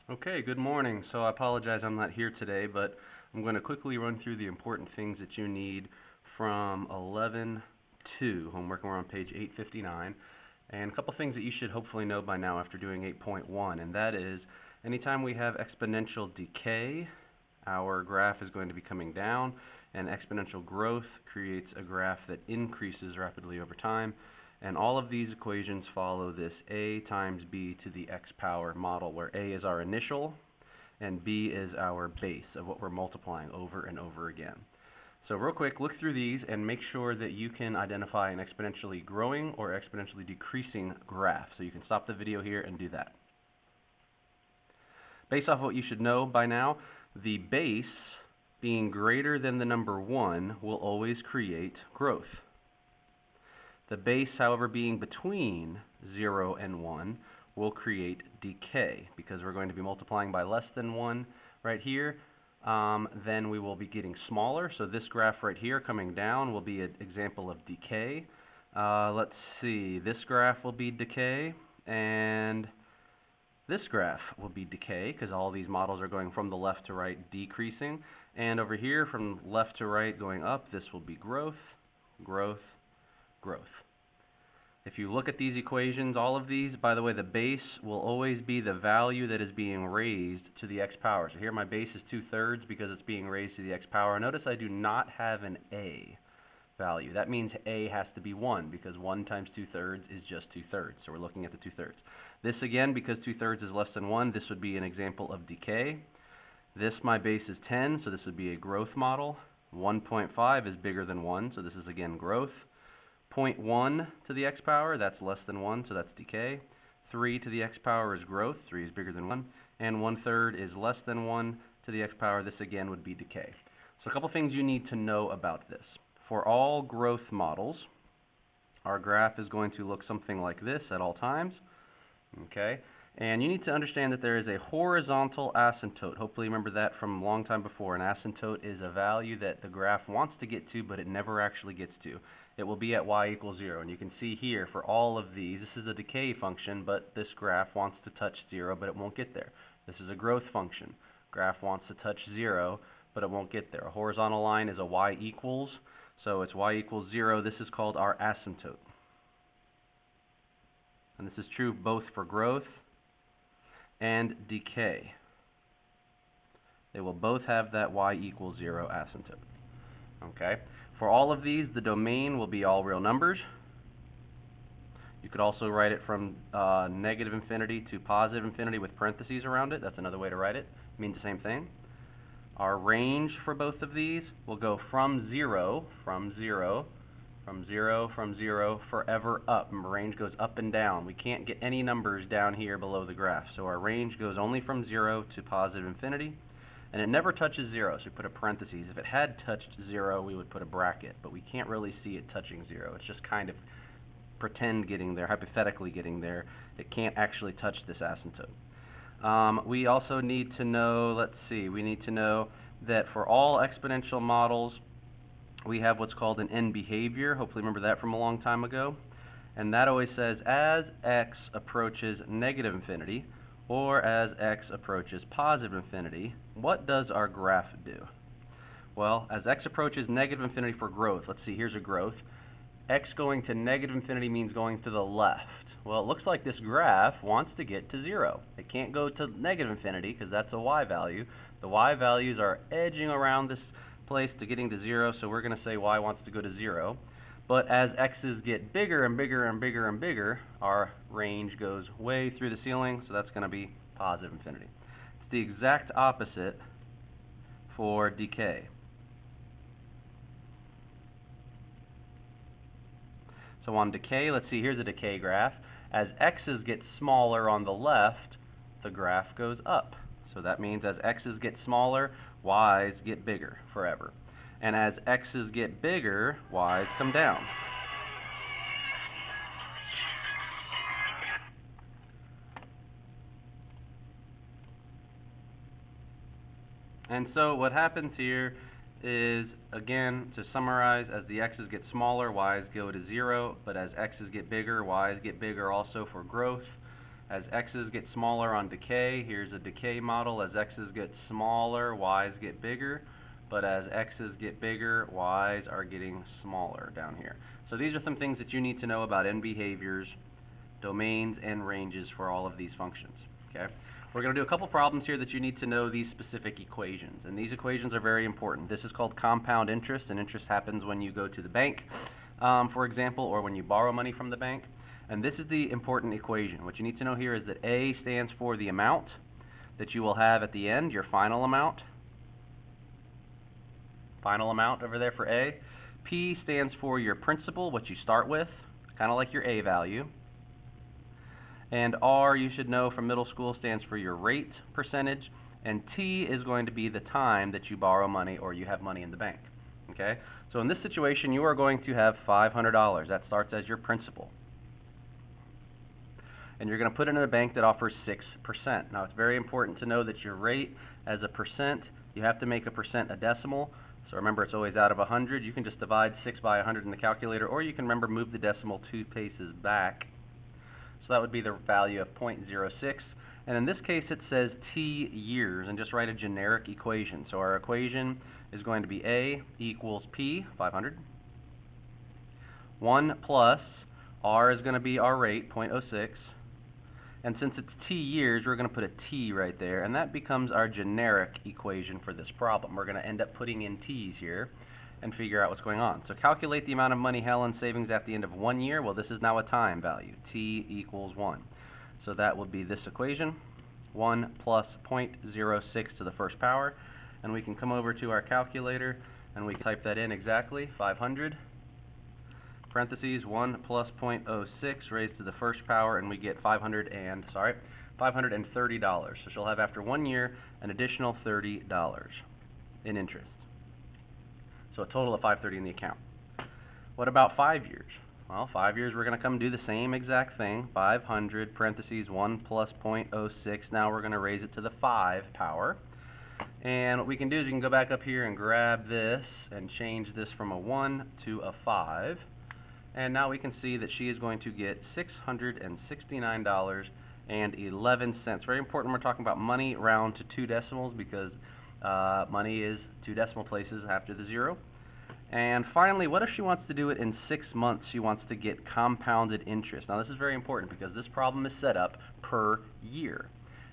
Okay, good morning. So I apologize I'm not here today, but I'm going to quickly run through the important things that you need from 11 to homework. We're on page 859. And a couple things that you should hopefully know by now after doing 8.1, and that is anytime we have exponential decay, our graph is going to be coming down, and exponential growth creates a graph that increases rapidly over time. And all of these equations follow this a times b to the x power model, where a is our initial and b is our base of what we're multiplying over and over again. So real quick, look through these and make sure that you can identify an exponentially growing or exponentially decreasing graph. So you can stop the video here and do that. Based off what you should know by now, the base being greater than the number 1 will always create growth. The base, however, being between 0 and 1 will create decay, because we're going to be multiplying by less than 1 right here. Then we will be getting smaller. So this graph right here coming down will be an example of decay. Let's see, this graph will be decay, and this graph will be decay, because all these models are going from the left to right decreasing. And over here from left to right going up, this will be growth, growth, growth. If you look at these equations, all of these, by the way, the base will always be the value that is being raised to the x power. So here my base is 2/3 because it's being raised to the x power. Notice I do not have an a value. That means a has to be 1, because 1 times 2/3 is just 2/3. So we're looking at the 2/3. This again, because 2/3 is less than 1, this would be an example of decay. This, my base is 10, so this would be a growth model. 1.5 is bigger than 1, so this is again growth. 0.1 to the x power, that's less than 1, so that's decay. 3 to the x power is growth, 3 is bigger than 1. And 1/3 is less than 1 to the x power, this again would be decay. So a couple things you need to know about this. For all growth models, our graph is going to look something like this at all times. Okay? And you need to understand that there is a horizontal asymptote. Hopefully you remember that from a long time before. An asymptote is a value that the graph wants to get to, but it never actually gets to. It will be at y equals 0. And you can see here for all of these, this is a decay function, but this graph wants to touch 0, but it won't get there. This is a growth function. Graph wants to touch 0, but it won't get there. A horizontal line is a y equals, so it's y equals 0. This is called our asymptote. And this is true both for growth and decay. They will both have that y equals 0 asymptote. Okay? For all of these, the domain will be all real numbers. You could also write it from negative infinity to positive infinity with parentheses around it. That's another way to write it. It means the same thing. Our range for both of these will go from 0 forever up. Remember, range goes up and down. We can't get any numbers down here below the graph. So our range goes only from 0 to positive infinity. And it never touches 0, so we put a parentheses. If it had touched 0, we would put a bracket. But we can't really see it touching 0. It's just kind of pretend getting there, hypothetically getting there. It can't actually touch this asymptote. We also need to know, we need to know that for all exponential models, we have what's called an end behavior. Hopefully remember that from a long time ago. And that always says, as x approaches negative infinity, or as x approaches positive infinity, what does our graph do? Well, as x approaches negative infinity for growth, let's see, here's a growth. X going to negative infinity means going to the left. Well, it looks like this graph wants to get to 0. It can't go to negative infinity because that's a y value. The y values are edging around this place to getting to 0, so we're going to say y wants to go to 0. But as x's get bigger and bigger and bigger and bigger, our range goes way through the ceiling, so that's going to be positive infinity. It's the exact opposite for decay. So on decay, let's see, here's a decay graph. As x's get smaller on the left, the graph goes up. So that means as x's get smaller, y's get bigger forever. And as x's get bigger, y's come down. And so what happens here is, again, to summarize, as the x's get smaller, y's go to 0, but as x's get bigger, y's get bigger also for growth. As x's get smaller on decay, here's a decay model. As x's get smaller, y's get bigger. But as x's get bigger, y's are getting smaller down here. So these are some things that you need to know about end behaviors, domains, and ranges for all of these functions. Okay? We're going to do a couple problems here that you need to know these specific equations. And these equations are very important. This is called compound interest, and interest happens when you go to the bank, for example, or when you borrow money from the bank. And this is the important equation. What you need to know here is that A stands for the amount that you will have at the end, your final amount. Final amount over there for A. P stands for your principal, what you start with, kind of like your A value. And R, you should know from middle school, stands for your rate percentage. And T is going to be the time that you borrow money or you have money in the bank. Okay? So in this situation, you are going to have $500. That starts as your principal. And you're going to put it in a bank that offers 6%. Now, it's very important to know that your rate as a percent, you have to make a percent a decimal. So remember, it's always out of 100. You can just divide 6 by 100 in the calculator, or you can remember move the decimal 2 places back. So that would be the value of 0.06. And in this case, it says T years, and just write a generic equation. So our equation is going to be A equals P, 500. 1 plus R is going to be our rate, 0.06. And since it's T years, we're going to put a T right there, and that becomes our generic equation for this problem. We're going to end up putting in T's here and figure out what's going on. So calculate the amount of money Helen's savings at the end of 1 year. Well, this is now a time value. T equals 1. So that would be this equation, 1 plus 0.06 to the first power. And we can come over to our calculator, and we can type that in exactly, 500. Parentheses 1 plus 0.06 raised to the first power, and we get $530. So she'll have after 1 year an additional $30 in interest. So a total of $530 in the account. What about 5 years? Well, 5 years we're going to come do the same exact thing. 500 parentheses 1 plus 0.06. Now we're going to raise it to the 5 power. And what we can do is we can go back up here and grab this and change this from a 1 to a 5. And now we can see that she is going to get $669.11. Very important when we're talking about money round to 2 decimals because money is 2 decimal places after the 0. And finally, what if she wants to do it in 6 months? She wants to get compounded interest. Now this is very important because this problem is set up per year.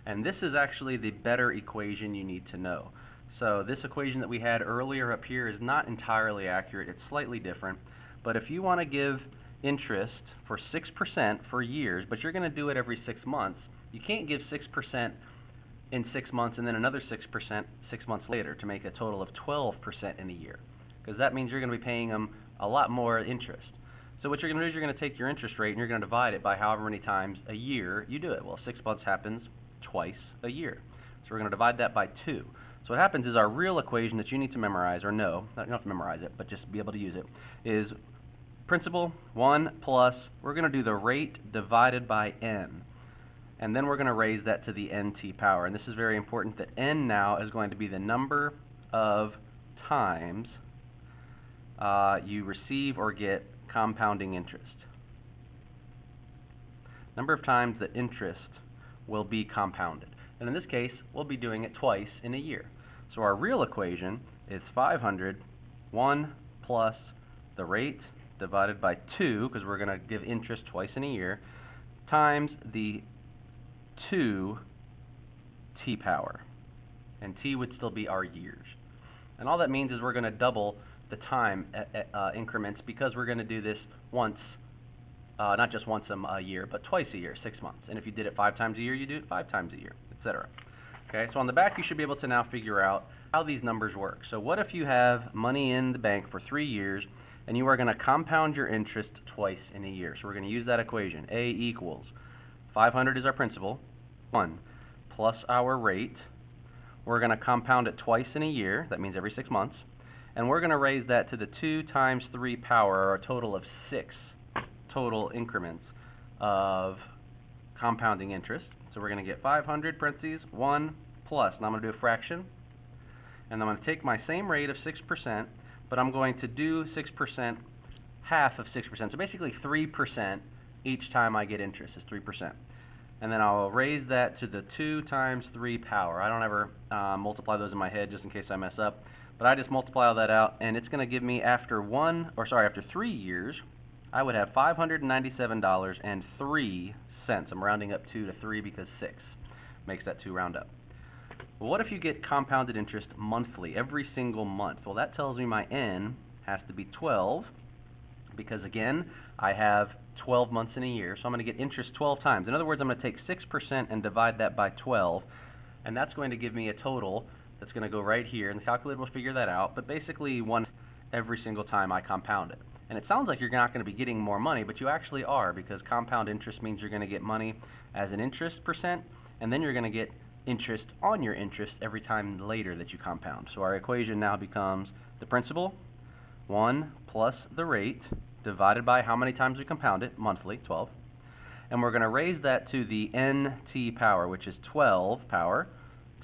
And this is actually the better equation you need to know. So this equation that we had earlier up here is not entirely accurate. It's slightly different. But if you want to give interest for 6% for years, but you're going to do it every 6 months, you can't give 6% in 6 months and then another 6% 6 months later to make a total of 12% in a year. Because that means you're going to be paying them a lot more interest. So what you're going to do is you're going to take your interest rate and you're going to divide it by however many times a year you do it. Well, 6 months happens twice a year. So we're going to divide that by 2. So what happens is our real equation that you need to memorize, or know, not have to memorize it, but just be able to use it, is principal 1 plus, we're going to do the rate divided by n. And then we're going to raise that to the nt power. And this is very important that n now is going to be the number of times you receive or get compounding interest. Number of times that interest will be compounded. And in this case, we'll be doing it twice in a year. So our real equation is 500, 1 plus the rate divided by 2, because we're going to give interest twice in a year, times the 2 t power. And t would still be our years. And all that means is we're going to double the time increments because we're going to do this once, not just once a year, but twice a year, 6 months. And if you did it 5 times a year, you do it 5 times a year, etc. Okay, so on the back you should be able to now figure out how these numbers work. So what if you have money in the bank for 3 years and you are going to compound your interest twice in a year? So we're going to use that equation. A equals 500 is our principal, 1 plus our rate. We're going to compound it twice in a year, that means every 6 months, and we're going to raise that to the 2 times 3 power, or a total of 6 total increments of compounding interest. So we're going to get 500 parentheses 1 plus, and I'm going to do a fraction, and I'm going to take my same rate of 6%, but I'm going to do 6%, half of 6%, so basically 3% each time I get interest is 3%. and then I'll raise that to the 2 times 3 power. I don't ever multiply those in my head just in case I mess up, but I just multiply all that out, and it's going to give me after 3 years, I would have $597.03. I'm rounding up 2 to 3 because 6 makes that 2 round up. Well, what if you get compounded interest monthly, every single month? Well, that tells me my N has to be 12, because again, I have 12 months in a year, so I'm going to get interest 12 times. In other words, I'm going to take 6% and divide that by 12, and that's going to give me a total that's going to go right here, and the calculator will figure that out, but basically 1 every single time I compound it. And it sounds like you're not going to be getting more money, but you actually are, because compound interest means you're going to get money as an interest percent, and then you're going to get interest on your interest every time later that you compound. So our equation now becomes the principal, 1 plus the rate, divided by how many times we compound it, monthly, 12. And we're going to raise that to the NT power, which is 12 power,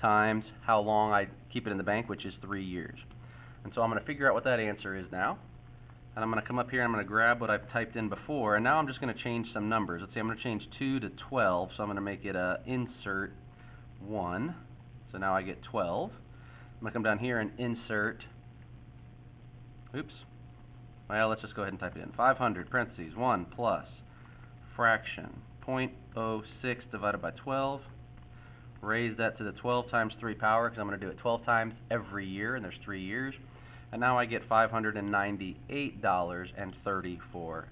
times how long I keep it in the bank, which is 3 years. And so I'm going to figure out what that answer is now. And I'm going to come up here and I'm going to grab what I've typed in before, and now I'm just going to change some numbers. Let's say I'm going to change 2 to 12, so I'm going to make it insert 1. So now I get 12. I'm going to come down here and insert, well, let's just go ahead and type it in. 500 parentheses 1 plus fraction 0.06 divided by 12. Raise that to the 12 times 3 power, because I'm going to do it 12 times every year, and there's 3 years. And now I get $598.34.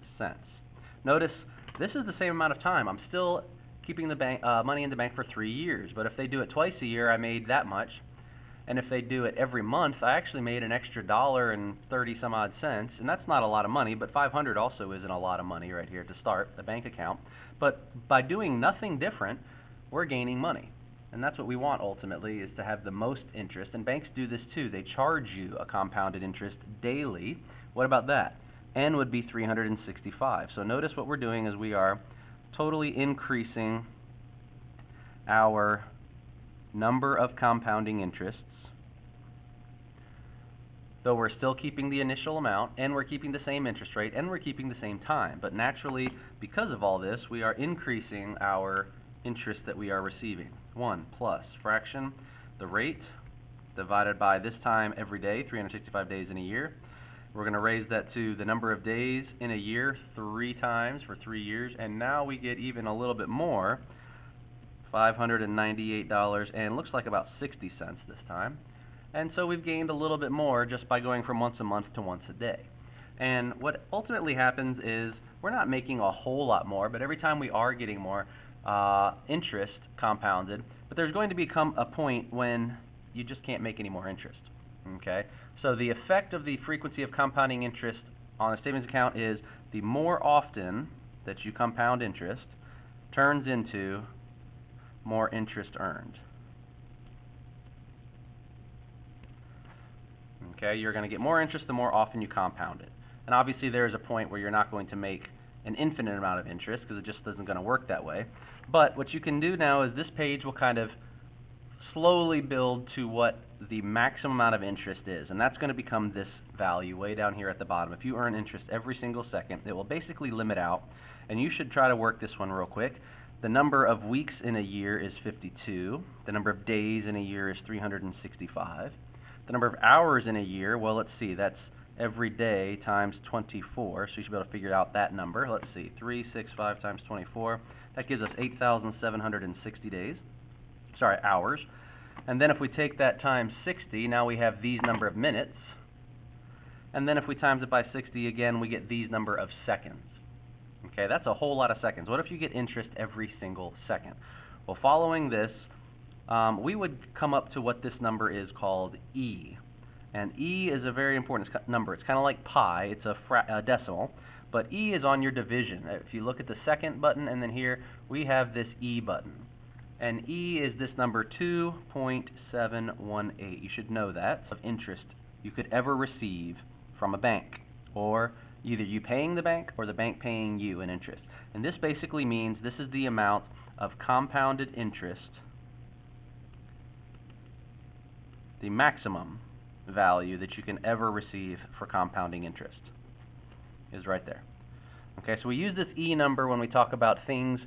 Notice this is the same amount of time. I'm still keeping the bank money in the bank for 3 years, but if they do it twice a year, I made that much. And if they do it every month, I actually made an extra $1.30 some odd cents, and that's not a lot of money, but 500 also isn't a lot of money right here to start a bank account. But by doing nothing different, we're gaining money. And that's what we want ultimately, is to have the most interest. And banks do this too. They charge you a compounded interest daily. What about that? N would be 365. So notice what we're doing is we are totally increasing our number of compounding interests, though we're still keeping the initial amount, and we're keeping the same interest rate, and we're keeping the same time. But naturally, because of all this, we are increasing our interest that we are receiving. 1 plus fraction, the rate, divided by this time every day, 365 days in a year. We're going to raise that to the number of days in a year 3 times for 3 years, and now we get even a little bit more, $598, and looks like about 60 cents this time. And so we've gained a little bit more just by going from once a month to once a day. And what ultimately happens is we're not making a whole lot more, but every time we are getting more interest compounded, but there's going to become a point when you just can't make any more interest. Okay? So the effect of the frequency of compounding interest on a savings account is the more often that you compound interest turns into more interest earned. Okay, you're going to get more interest the more often you compound it. And obviously there's a point where you're not going to make an infinite amount of interest, because it just isn't going to work that way. But what you can do now is this page will kind of slowly build to what the maximum amount of interest is, and that's going to become this value way down here at the bottom. If you earn interest every single second, it will basically limit out, and you should try to work this one real quick. The number of weeks in a year is 52. The number of days in a year is 365. The number of hours in a year, well, let's see, that's every day times 24, so you should be able to figure out that number. Let's see, 365 times 24. That gives us 8,760 days. Sorry, hours. And then if we take that times 60, now we have these number of minutes. And then if we times it by 60 again, we get these number of seconds. Okay, that's a whole lot of seconds. What if you get interest every single second? Well, following this, we would come up to what this number is called E. And E is a very important number. It's kind of like pi. It's a decimal. But E is on your division. If you look at the second button, and then here we have this E button. And E is this number 2.718. You should know that, of interest you could ever receive from a bank, or either you paying the bank or the bank paying you in interest. And this basically means this is the amount of compounded interest, the maximum value that you can ever receive for compounding interest is right there. Okay, so we use this E number when we talk about things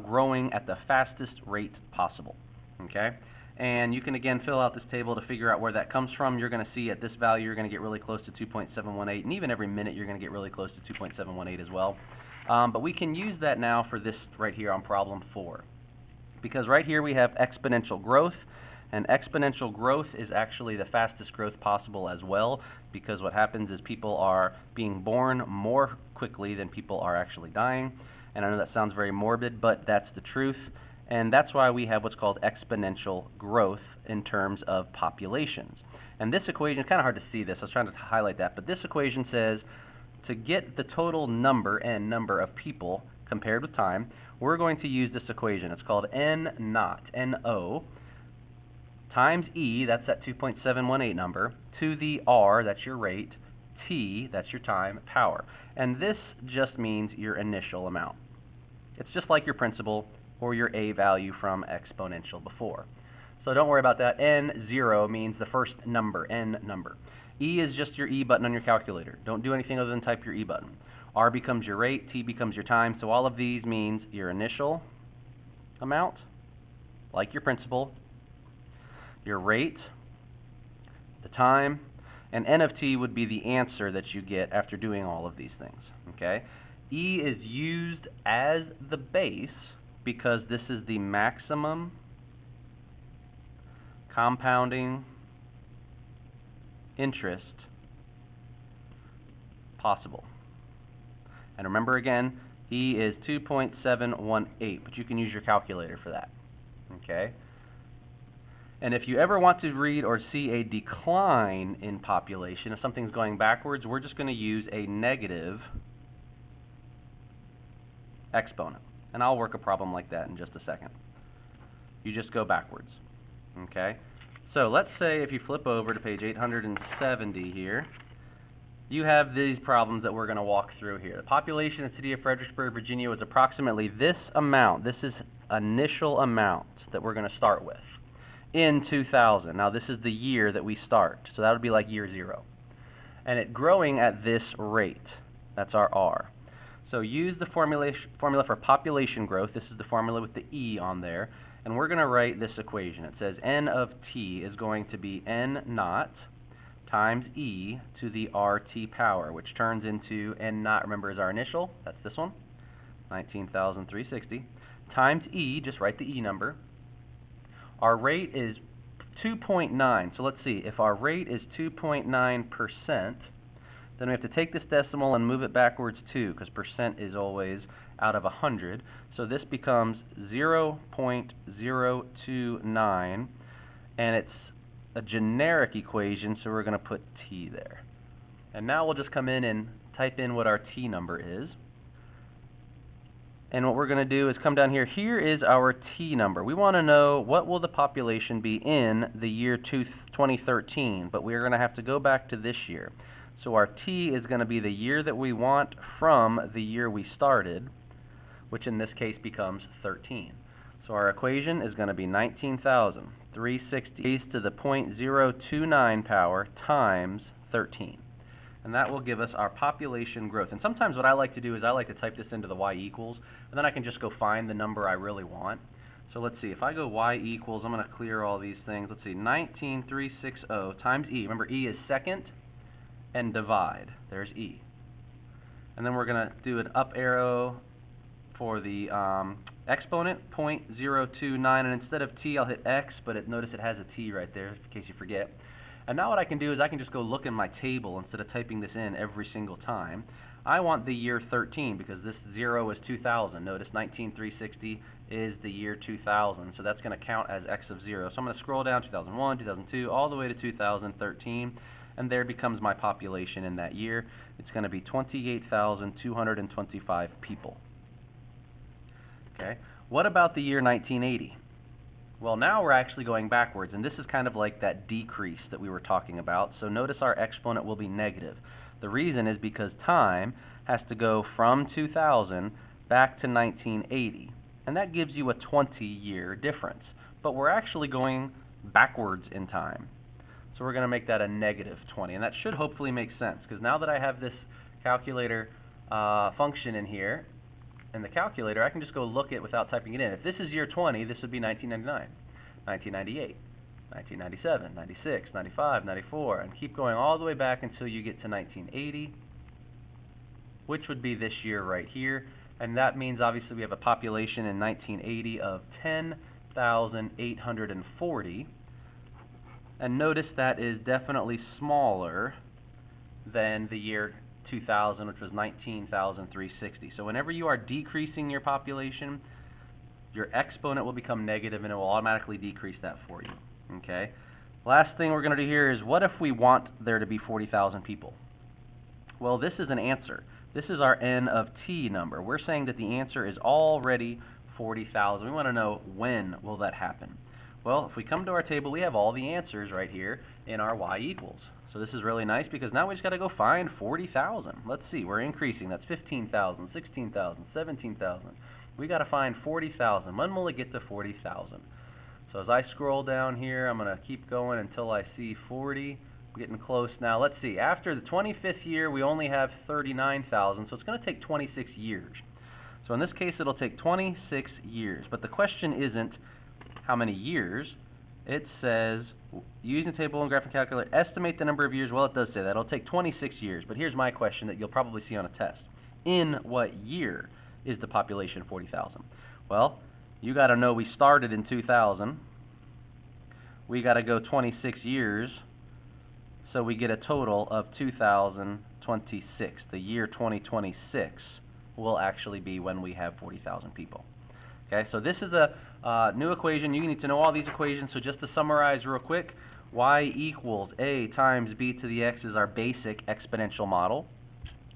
growing at the fastest rate possible. Okay? And you can again fill out this table to figure out where that comes from. You're going to see at this value you're going to get really close to 2.718, and even every minute you're going to get really close to 2.718 as well. But we can use that now for this right here on problem 4. Because right here we have exponential growth, and exponential growth is actually the fastest growth possible as well, because what happens is people are being born more quickly than people are actually dying. And I know that sounds very morbid, but that's the truth. And that's why we have what's called exponential growth in terms of populations. And this equation, it's kind of hard to see this, I was trying to highlight that, but this equation says to get the total number, n number of people compared with time, we're going to use this equation. It's called n naught, N-O, times e, that's that 2.718 number, to the r, that's your rate, t, that's your time, power. And this just means your initial amount. It's just like your principal or your a value from exponential before. So don't worry about that. N0 means the first number, n number. E is just your E button on your calculator. Don't do anything other than type your E button. R becomes your rate, T becomes your time. So all of these means your initial amount, like your principal, your rate, the time, and N of T would be the answer that you get after doing all of these things. Okay? E is used as the base because this is the maximum compounding interest possible. And remember again, E is 2.718, but you can use your calculator for that. Okay? And if you ever want to read or see a decline in population, if something's going backwards, we're just going to use a negative exponent. And I'll work a problem like that in just a second. You just go backwards. Okay? So let's say if you flip over to page 870 here, you have these problems that we're going to walk through here. The population in the city of Fredericksburg, Virginia was approximately this amount. This is initial amount that we're going to start with in 2000. Now this is the year that we start. So that would be like year 0. And it growing at this rate. That's our R. So use the formula for population growth. This is the formula with the E on there. And we're going to write this equation. It says N of T is going to be N naught times E to the RT power, which turns into N naught, remember, is our initial. That's this one, 19,360, times E, just write the E number. Our rate is 2.9. So let's see. If our rate is 2.9%, then we have to take this decimal and move it backwards 2, because percent is always out of 100. So this becomes 0.029, and it's a generic equation, so we're going to put T there. And now we'll just come in and type in what our T number is. And what we're going to do is come down here. Here is our T number. We want to know what will the population be in the year 2013, but we're going to have to go back to this year. So our T is going to be the year that we want from the year we started, which in this case becomes 13. So our equation is going to be 19,360 raised to the 0.029 power times 13. And that will give us our population growth. And sometimes what I like to do is I like to type this into the y equals, and then I can just go find the number I really want. So let's see, if I go y equals, I'm going to clear all these things. Let's see, 19,360 times E. Remember, E is second, and divide. There's E. And then we're going to do an up arrow for the exponent, 0.029, and instead of T, I'll hit X, but notice it has a T right there, in case you forget. And now what I can do is I can just go look in my table instead of typing this in every single time. I want the year 13 because this 0 is 2000. Notice 19,360 is the year 2000, so that's going to count as X of 0. So I'm going to scroll down 2001, 2002, all the way to 2013, and there becomes my population in that year. It's going to be 28,225 people. Okay. What about the year 1980? Well, now we're actually going backwards, and this is kind of like that decrease that we were talking about. So notice our exponent will be negative. The reason is because time has to go from 2000 back to 1980, and that gives you a 20-year difference. But we're actually going backwards in time. So we're going to make that a negative 20, and that should hopefully make sense, because now that I have this calculator function in here, in the calculator, I can just go look it without typing it in. If this is year 20, this would be 1999, 1998, 1997, 96, 95, 94, and keep going all the way back until you get to 1980, which would be this year right here. And that means obviously we have a population in 1980 of 10,840. And notice that is definitely smaller than the year 2000, which was 19,360. So whenever you are decreasing your population, your exponent will become negative and it will automatically decrease that for you. Okay? Last thing we're going to do here is, what if we want there to be 40,000 people? Well, this is an answer. This is our n of t number. We're saying that the answer is already 40,000. We want to know, when will that happen? Well, if we come to our table, we have all the answers right here in our y equals. So this is really nice because now we just got to go find 40,000. Let's see, we're increasing. That's 15,000, 16,000, 17,000. We got to find 40,000. When will it get to 40,000? So as I scroll down here, I'm going to keep going until I see 40. I'm getting close now. Let's see, after the 25th year, we only have 39,000, so it's going to take 26 years. So in this case, it'll take 26 years. But the question isn't how many years. It says, using the table and graphing calculator, estimate the number of years. Well, it does say that. It'll take 26 years. But here's my question that you'll probably see on a test. In what year is the population 40,000? Well, you got to know we started in 2000. We got to go 26 years. So we get a total of 2026. The year 2026 will actually be when we have 40,000 people. Okay, so this is a new equation. You need to know all these equations. So just to summarize real quick, y equals a times b to the x is our basic exponential model.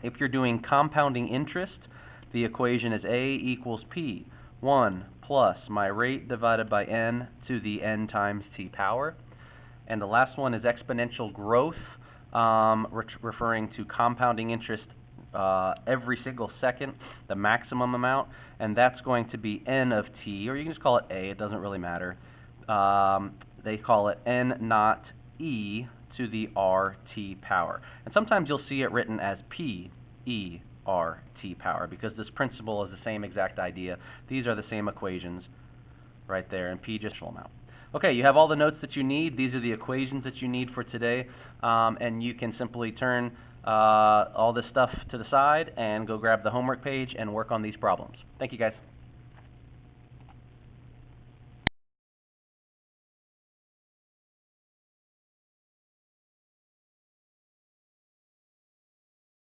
If you're doing compounding interest, the equation is a equals p, 1 plus my rate divided by n to the n times t power. And the last one is exponential growth, referring to compounding interest every single second, the maximum amount, and that's going to be n of t, or you can just call it a, it doesn't really matter. They call it n naught e to the rt power. And sometimes you'll see it written as p e r t power, because this principle is the same exact idea. These are the same equations right there, and p just amount. Okay, you have all the notes that you need. These are the equations that you need for today, and you can simply turn all this stuff to the side and go grab the homework page and work on these problems. Thank you, guys.